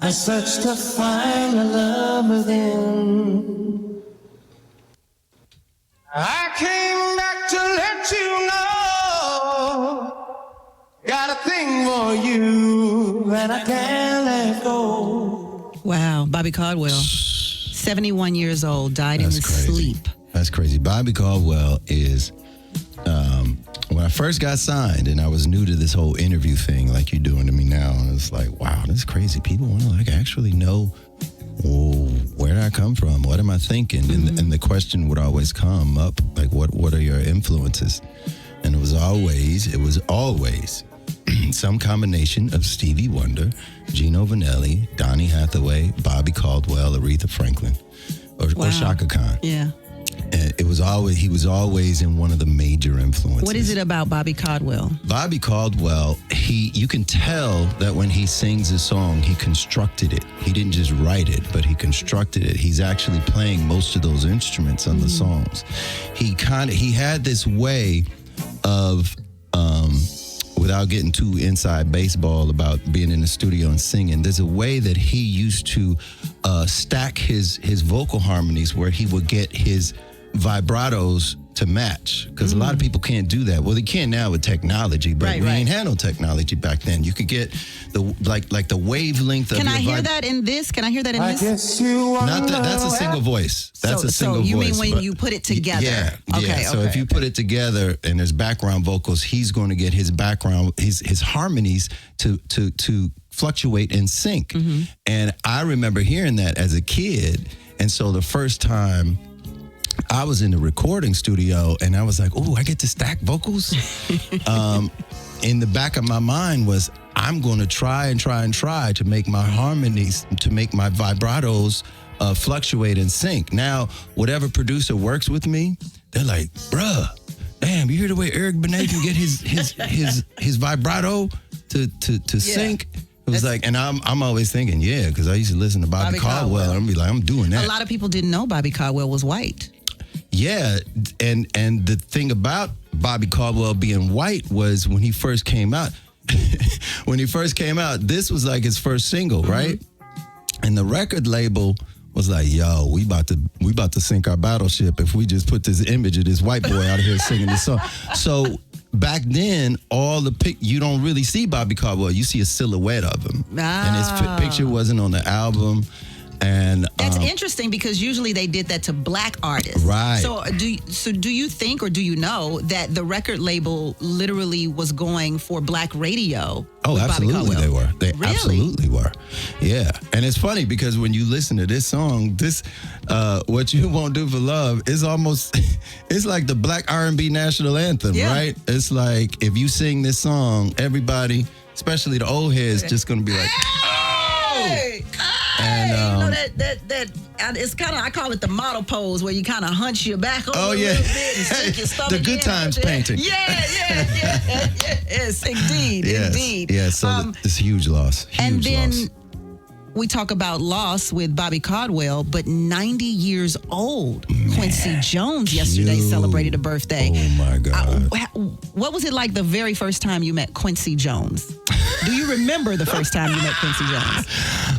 I searched to find the love within. I came back to let you know. Got a thing for you and I can't let go. Wow, Bobby Caldwell, 71 years old, died in his sleep. That's crazy. Bobby Caldwell is, when I first got signed and I was new to this whole interview thing like you're doing to me now, and it's like, wow, this is crazy. People want to like actually know, where did I come from? What am I thinking? Mm-hmm. And the question would always come up, like, what are your influences? And it was always some combination of Stevie Wonder, Gino Vanelli, Donny Hathaway, Bobby Caldwell, Aretha Franklin, or Chaka Khan. Yeah. And he was always in one of the major influences. What is it about Bobby Caldwell? Bobby Caldwell, you can tell that when he sings a song, he constructed it. He didn't just write it, but he constructed it. He's actually playing most of those instruments on the songs. He had this way of, without getting too inside baseball about being in the studio and singing, there's a way that he used to stack his vocal harmonies where he would get his vibratos to match, because a lot of people can't do that. Well, they can now with technology, but we ain't had no technology back then. You could get the like the wavelength of. Can I hear that in this? Can I hear that in this? Guess you Not that. That's a single voice. That's a single voice. So you mean when you put it together? Yeah. Okay. So if you put it together and there's background vocals, he's going to get his background, his harmonies to fluctuate and sync. Mm-hmm. And I remember hearing that as a kid, and so the first time I was in the recording studio and I was like, oh, I get to stack vocals. In the back of my mind was, I'm going to try to make my harmonies, to make my vibratos fluctuate and sync. Now, whatever producer works with me, they're like, bruh, damn, you hear the way Eric Benet can get his vibrato to sync? It was like, and I'm always thinking, because I used to listen to Bobby Caldwell. And I'm be like, I'm doing that. A lot of people didn't know Bobby Caldwell was white. Yeah, and the thing about Bobby Caldwell being white was when he first came out. This was like his first single, right? And the record label was like, "Yo, we about to sink our battleship if we just put this image of this white boy out here singing this song." So back then, you don't really see Bobby Caldwell. You see a silhouette of him, and his picture wasn't on the album. And that's interesting, because usually they did that to black artists. Right. So do you think, or do you know, that the record label literally was going for black radio? Oh, absolutely they were. They really? Absolutely were. Yeah. And it's funny because when you listen to this song, What You Won't Do for Love is almost, it's like the black R&B national anthem, right? It's like, if you sing this song, everybody, especially the old heads, just going to be like, oh! And it's kind of, I call it the model pose, where you kind of hunch your back over a little bit and sink your stomach the good times painting. Yes, indeed. Yeah, so it's a huge loss. And then we talk about loss with Bobby Caldwell, but 90 years old, Quincy Jones yesterday celebrated a birthday. Oh my God. What was it like the very first time you met Quincy Jones? Do you remember the first time you met Quincy Jones?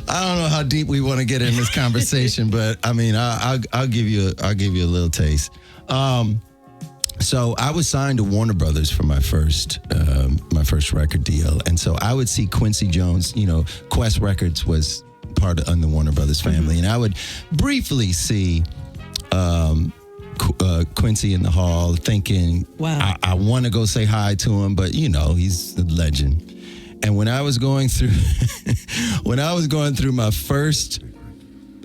I don't know how deep we want to get in this conversation, but I mean, I'll give you a little taste. So I was signed to Warner Brothers for my first record deal, and so I would see Quincy Jones. Quest Records was part of the Warner Brothers family, and I would briefly see Quincy in the hall, thinking, wow, I want to go say hi to him, but he's a legend. And when I was going through my first,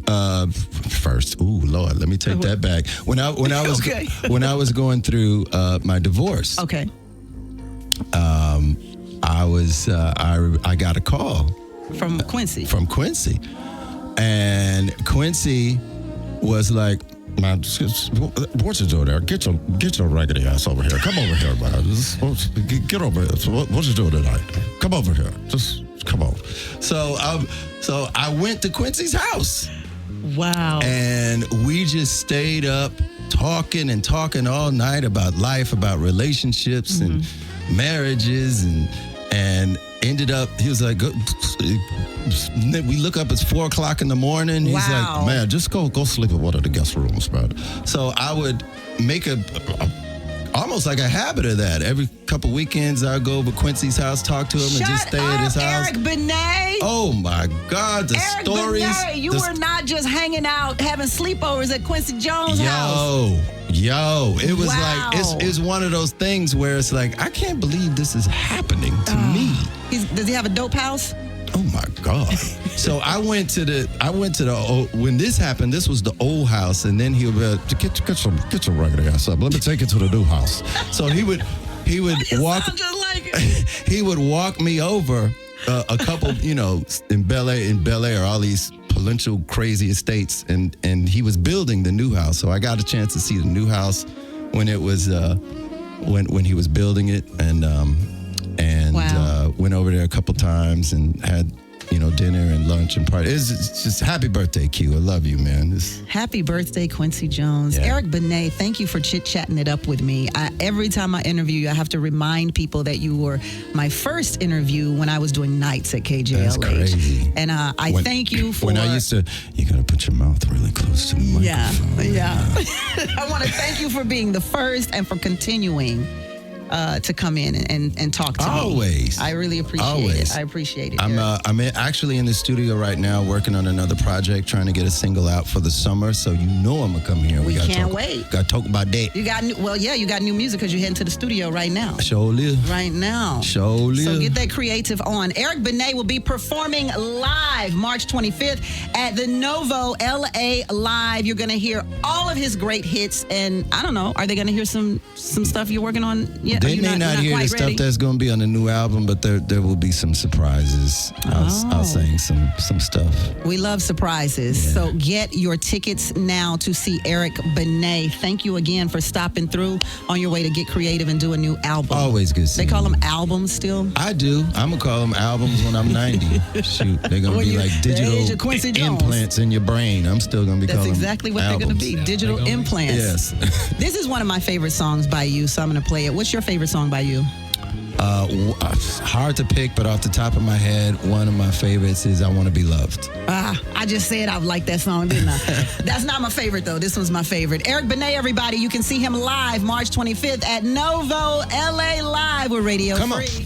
ooh Lord, let me take that back. When I was going through my divorce, okay, I got a call from Quincy. And Quincy was like, "Man, what you doing there? Get your raggedy ass over here. Come over here, man. Get over here. So what you doing tonight? Come over here. Just come on." So I went to Quincy's house. Wow. And we just stayed up talking all night about life, about relationships and marriages, and ended ended up, he was like, we look up, it's 4 o'clock in the morning. He's Wow. like, man, just go sleep at one of the guest rooms, bro. So I would make almost like a habit of that. Every couple weekends, I'd go over Quincy's house, talk to him, and just stay at his house. Eric Benet. Oh my God, the Eric stories. Benet, you were not just hanging out, having sleepovers at Quincy Jones' house. Yo, it was Wow. like, it's one of those things where it's like, I can't believe this is happening to me. Does he have a dope house? Oh my God. So I went to the when this happened, this was the old house, and then he would be like, get your regular ass up. Let me take you to the new house. So he would walk Sound just like it. he would walk me over a couple, in Bel Air, all these palatial crazy estates, and he was building the new house. So I got a chance to see the new house when it was when he was building it, and Wow. went over there a couple times and had dinner and lunch and party. It's just happy birthday, Q. I love you, man. Happy birthday, Quincy Jones. Yeah. Eric Benet, thank you for chit-chatting it up with me. Every time I interview you, I have to remind people that you were my first interview when I was doing nights at KJLH. That's crazy. And I thank you for... When I used to, you got to put your mouth really close to the microphone. Yeah. I want to thank you for being the first and for continuing to come in and talk to me. Always. I really appreciate it. I appreciate it. I'm Eric. I'm actually in the studio right now working on another project, trying to get a single out for the summer. So I'm gonna come here. We gotta can't wait. Got to talk about that. You got you got new music because you're heading to the studio right now. Show live. Right now. Show live. So get that creative on. Eric Benet will be performing live March 25th at the Novo LA Live. You're going to hear all of his great hits. And I don't know, are they going to hear some stuff you're working on yet? They may not hear the stuff that's going to be on the new album, but there will be some surprises. I'll sing some stuff. We love surprises. Yeah. So get your tickets now to see Eric Benet. Thank you again for stopping through on your way to get creative and do a new album. Always good They seeing call you. them albums still? I do. I'm going to call them albums when I'm 90. Shoot, they're going to be like the age digital of Quincy Jones. implants in your brain. I'm still going to be That's calling exactly what albums. they're going to be. Digital implants. Yes. This is one of my favorite songs by you, so I'm going to play it. What's your favorite song by you? Hard to pick, but off the top of my head, one of my favorites is I Want to Be Loved. I just said I like that song, didn't I? That's not my favorite, though. This one's my favorite. Eric Benet, everybody. You can see him live March 25th at Novo LA Live. We're Radio Come on. Free.